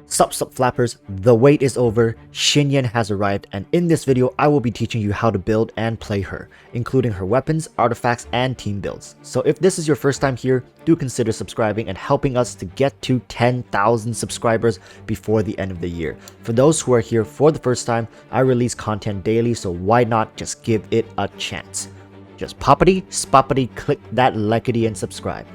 Sup flappers, the wait is over, XinYan has arrived, and in this video I will be teaching you how to build and play her, including her weapons, artifacts, and team builds. So if this is your first time here, do consider subscribing and helping us to get to 10,000 subscribers before the end of the year. For those who are here for the first time, I release content daily, so why not just give it a chance? Just poppity, spoppity, click that likety and subscribe.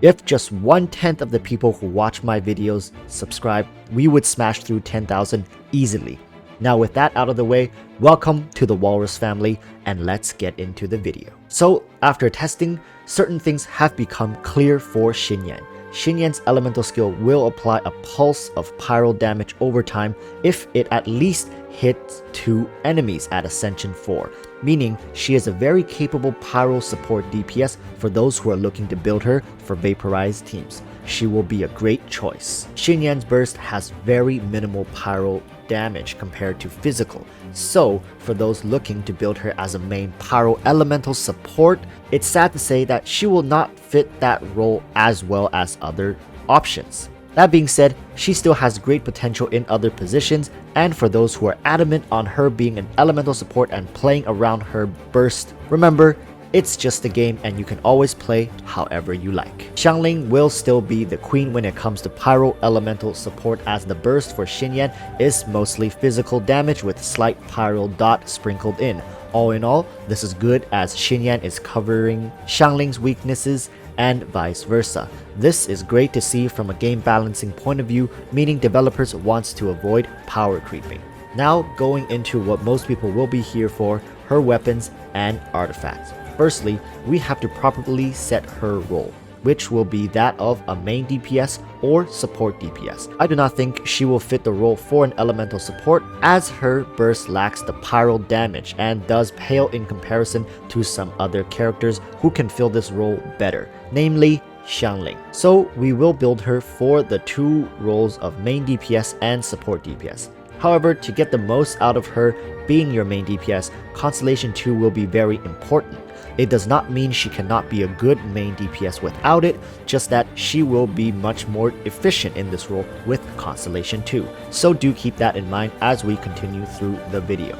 If just 1/10 of the people who watch my videos subscribe, we would smash through 10,000 easily. Now with that out of the way, welcome to the Walrus family, and let's get into the video. So after testing, certain things have become clear for XinYan. XinYan's elemental skill will apply a pulse of pyro damage over time if it at least hits 2 enemies at Ascension 4, meaning she is a very capable pyro support DPS for those who are looking to build her for vaporized teams. She will be a great choice. XinYan's burst has very minimal pyro damage compared to physical, so for those looking to build her as a main pyro elemental support, it's sad to say that she will not fit that role as well as other options. That being said, she still has great potential in other positions, and for those who are adamant on her being an elemental support and playing around her burst, remember, it's just a game and you can always play however you like. XIANGLING will still be the queen when it comes to pyro elemental support, as the burst for XinYan is mostly physical damage with slight pyro dot sprinkled in. All in all, this is good as XinYan is covering XIANGLING's weaknesses and vice versa. This is great to see from a game balancing point of view, meaning developers wants to avoid power creeping. Now going into what most people will be here for, her weapons and artifacts. Firstly, we have to properly set her role, which will be that of a main DPS or support DPS. I do not think she will fit the role for an elemental support, as her burst lacks the pyro damage and does pale in comparison to some other characters who can fill this role better, namely XIANGLING. So we will build her for the 2 roles of main DPS and support DPS. However, to get the most out of her being your main DPS, Constellation 2 will be very important. It does not mean she cannot be a good main DPS without it, just that she will be much more efficient in this role with Constellation 2. So do keep that in mind as we continue through the video.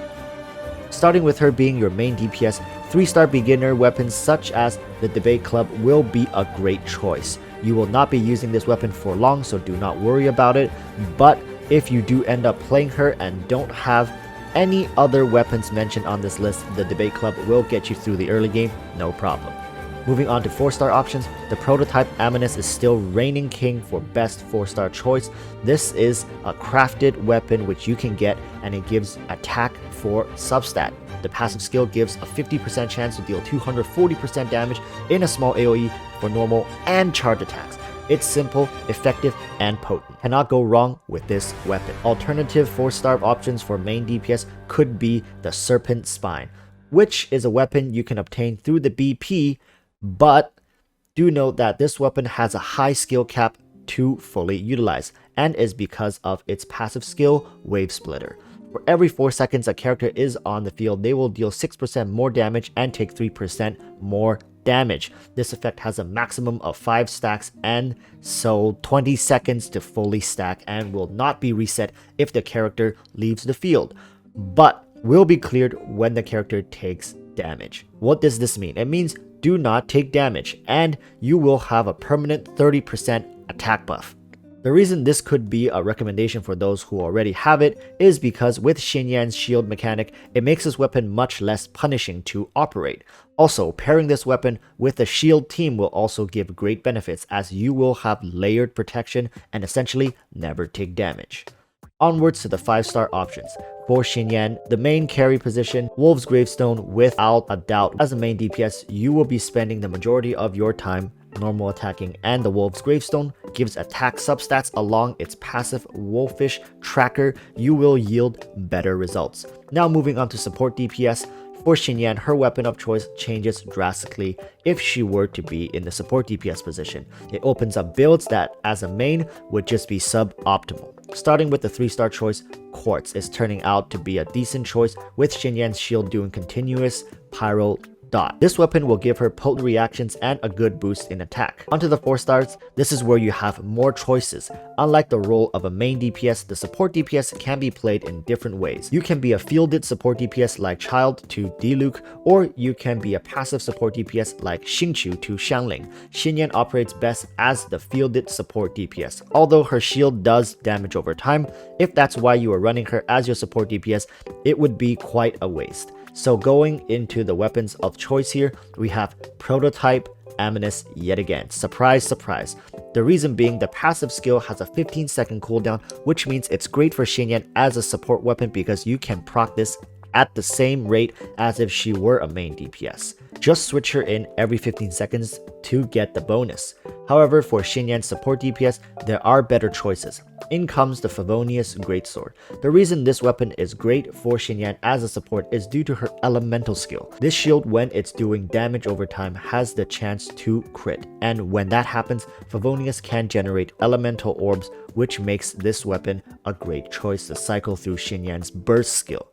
Starting with her being your main DPS, 3-star beginner weapons such as the Debate Club will be a great choice. You will not be using this weapon for long, so do not worry about it, but if you do end up playing her and don't have any other weapons mentioned on this list, the Debate Club will get you through the early game, no problem. Moving on to 4-star options, the prototype Amethyst is still reigning king for best 4-star choice. This is a crafted weapon which you can get, and it gives attack for substat. The passive skill gives a 50% chance to deal 240% damage in a small AoE for normal and charge attacks. It's simple, effective, and potent. Cannot go wrong with this weapon. Alternative 4-star options for main DPS could be the Serpent Spine, which is a weapon you can obtain through the BP, but do note that this weapon has a high skill cap to fully utilize, and is because of its passive skill, Wave Splitter. For every 4 seconds a character is on the field, they will deal 6% more damage and take 3% more damage. This effect has a maximum of 5 stacks, and so 20 seconds to fully stack, and will not be reset if the character leaves the field, but will be cleared when the character takes damage. What does this mean? It means do not take damage, and you will have a permanent 30% attack buff. The reason this could be a recommendation for those who already have it is because with XinYan's shield mechanic, it makes this weapon much less punishing to operate. Also, pairing this weapon with a shield team will also give great benefits, as you will have layered protection and essentially never take damage. Onwards to the 5-star options. For XinYan, the main carry position, Wolf's Gravestone, without a doubt. As a main DPS, you will be spending the majority of your time normal attacking, and the Wolf's Gravestone gives attack substats along its passive Wolfish tracker. You will yield better results. Now moving on to support DPS. For XinYan, her weapon of choice changes drastically if she were to be in the support DPS position. It opens up builds that, as a main, would just be suboptimal. Starting with the 3-star choice, Quartz is turning out to be a decent choice, with XinYan's shield doing continuous pyro Dot. This weapon will give her potent reactions and a good boost in attack. Onto the 4 stars, this is where you have more choices. Unlike the role of a main DPS, the support DPS can be played in different ways. You can be a fielded support DPS like CHILDE to Diluc, or you can be a passive support DPS like XINGQIU to XIANGLING. XinYan operates best as the fielded support DPS, although her shield does damage over time. If that's why you are running her as your support DPS, it would be quite a waste. So going into the weapons of choice here, we have Prototype Amethyst yet again. Surprise, surprise. The reason being the passive skill has a 15-second cooldown, which means it's great for XinYan as a support weapon because you can proc this at the same rate as if she were a main DPS. Just switch her in every 15 seconds to get the bonus. However, for XinYan's support DPS, there are better choices. In comes the Favonius Greatsword. The reason this weapon is great for XinYan as a support is due to her elemental skill. This shield, when it's doing damage over time, has the chance to crit, and when that happens, Favonius can generate elemental orbs, which makes this weapon a great choice to cycle through XinYan's burst skill.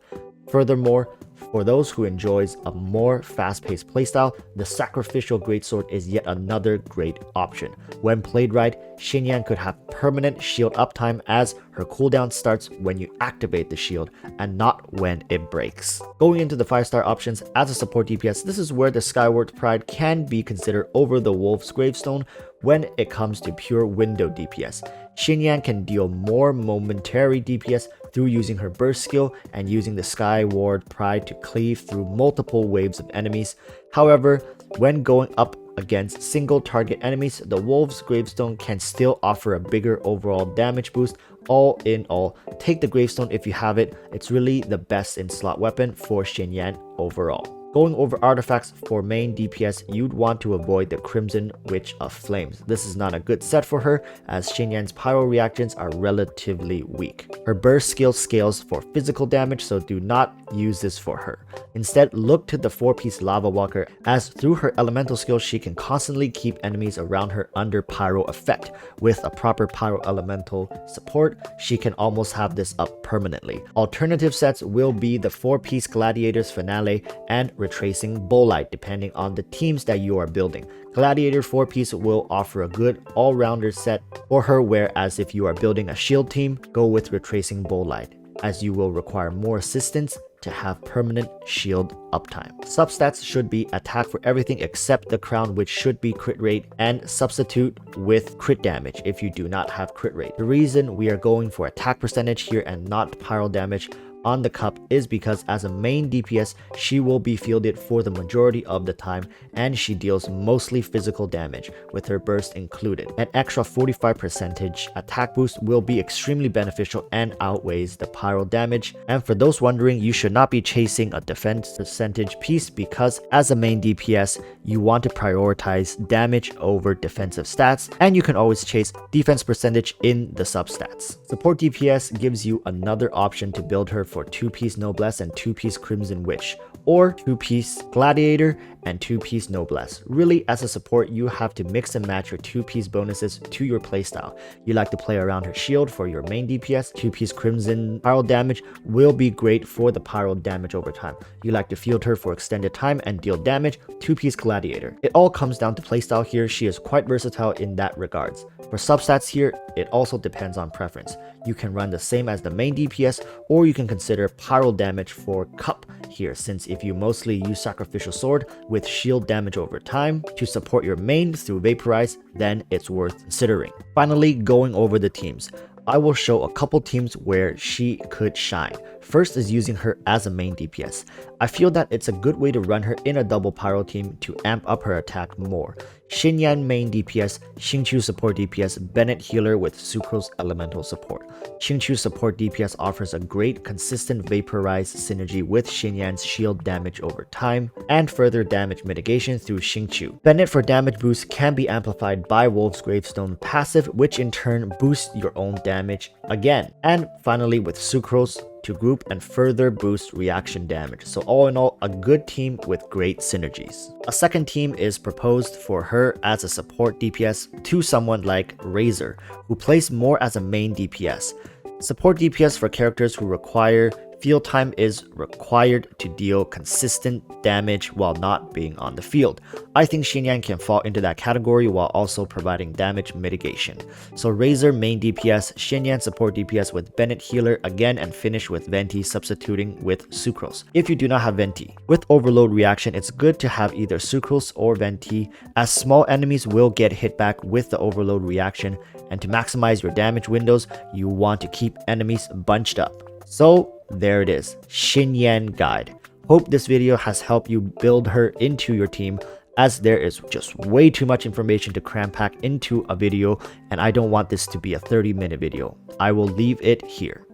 Furthermore, for those who enjoys a more fast-paced playstyle, the Sacrificial Greatsword is yet another great option. When played right, XinYan could have permanent shield uptime as her cooldown starts when you activate the shield and not when it breaks. Going into the 5-star options, as a support DPS, this is where the Skyward Pride can be considered over the Wolf's Gravestone when it comes to pure window DPS. XinYan can deal more momentary DPS through using her burst skill and using the Skyward Pride to cleave through multiple waves of enemies. However, when going up against single target enemies, the Wolf's Gravestone can still offer a bigger overall damage boost. All in all, take the Gravestone if you have it. It's really the best in slot weapon for XinYan overall. Going over artifacts for main DPS, you'd want to avoid the Crimson Witch of Flames. This is not a good set for her, as XinYan's pyro reactions are relatively weak. Her burst skill scales for physical damage, so do not use this for her. Instead, look to the 4-piece Lava Walker, as through her elemental skill, she can constantly keep enemies around her under pyro effect. With a proper pyro elemental support, she can almost have this up permanently. Alternative sets will be the 4-piece Gladiator's Finale and Retracing Bolide, depending on the teams that you are building. Gladiator 4-piece will offer a good all-rounder set for her, whereas if you are building a shield team, go with Retracing Bolide, as you will require more assistance to have permanent shield uptime. Substats should be attack for everything except the crown, which should be crit rate, and substitute with crit damage if you do not have crit rate. The reason we are going for attack percentage here and not pyro damage on the cup is because as a main DPS, she will be fielded for the majority of the time, and she deals mostly physical damage, with her burst included. An extra 45% attack boost will be extremely beneficial and outweighs the pyro damage. And for those wondering, you should not be chasing a defense percentage piece, because as a main DPS, you want to prioritize damage over defensive stats, and you can always chase defense percentage in the substats. Support DPS gives you another option to build her for 2-piece Noblesse and 2-piece Crimson Witch, or 2-piece Gladiator and 2-piece Noblesse. Really, as a support, you have to mix and match your 2-piece bonuses to your playstyle. You like to play around her shield for your main DPS. 2-piece Crimson pyro damage will be great for the pyro damage over time. You like to field her for extended time and deal damage. 2-piece Gladiator. It all comes down to playstyle here. She is quite versatile in that regards. For substats here, it also depends on preference. You can run the same as the main DPS, or you can consider pyro damage for cup here, since if you mostly use Sacrificial Sword with shield damage over time to support your main through Vaporize, then it's worth considering. Finally, going over the teams. I will show a couple teams where she could shine. First is using her as a main DPS. I feel that it's a good way to run her in a double pyro team to amp up her attack more. XinYan main DPS, XINGQIU support DPS, BENNETT healer with Sucrose elemental support. XINGQIU support DPS offers a great consistent vaporize synergy with XinYan's shield damage over time, and further damage mitigation through XINGQIU. BENNETT for damage boost can be amplified by Wolf's Gravestone passive, which in turn boosts your own damage again. And finally with Sucrose to group and further boost reaction damage. So all in all, a good team with great synergies. A second team is proposed for her as a support DPS to someone like Razor, who plays more as a main DPS. Support DPS for characters who require Field time is required to deal consistent damage while not being on the field. I think XinYan can fall into that category while also providing damage mitigation. So Razor main DPS, XinYan support DPS with Bennett healer again, and finish with Venti substituting with Sucrose if you do not have Venti. With overload reaction, it's good to have either Sucrose or Venti, as small enemies will get hit back with the overload reaction, and to maximize your damage windows, you want to keep enemies bunched up. So there it is, XinYan guide. Hope this video has helped you build her into your team, as there is just way too much information to cram pack into a video, and I don't want this to be a 30-minute video. I will leave it here.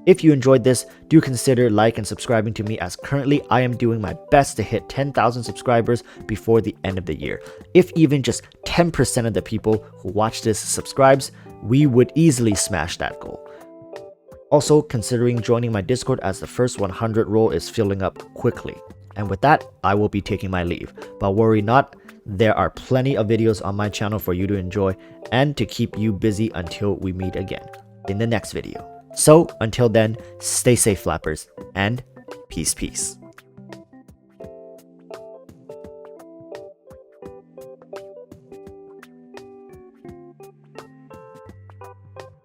If you enjoyed this, do consider like and subscribing to me, as currently I am doing my best to hit 10,000 subscribers before the end of the year. If even just 10% of the people who watch this subscribes, we would easily smash that goal. Also, considering joining my Discord, as the first 100 role is filling up quickly. And with that, I will be taking my leave. But worry not, there are plenty of videos on my channel for you to enjoy and to keep you busy until we meet again in the next video. So until then, stay safe, flappers, and peace.